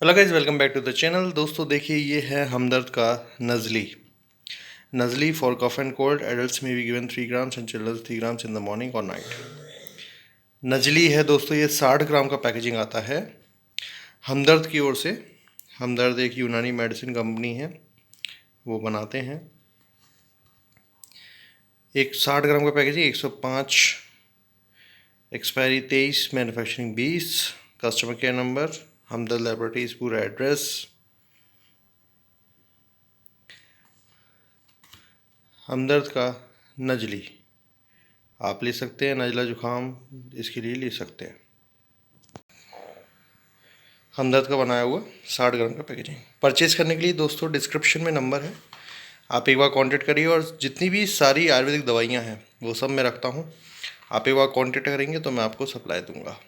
Hello guys, welcome back to the channel. दोस्तों देखिए, ये है हमदर्द का Nazli for cough and cold. Adults में be given 3 grams and children 3 grams in the morning और नाइट। नज़ली है दोस्तों, ये 60 ग्राम का पैकेजिंग आता है हमदर्द की ओर से। हमदर्द एक यूनानी मेडिसिन कंपनी है, वो बनाते हैं। एक 60 ग्राम का packaging 105, expiry 23, manufacturing 20, customer care number, Hamdard laboratories, पूरा एड्रेस। हमदर्द का नज़ली आप ले सकते हैं, नज़ला ज़ुकाम इसके लिए ले सकते हैं। हमदर्द का बनाया हुआ 60 ग्राम का पैकेजिंग। परचेज़ करने के लिए दोस्तों डिस्क्रिप्शन में नंबर है, आप एक बार कांटेक्ट करिए। और जितनी भी सारी आयुर्वेदिक दवाइयाँ हैं वो सब मैं रखता हूँ, आप एक बार कांटेक्ट करेंगे तो मैं आपको सप्लाई दूँगा।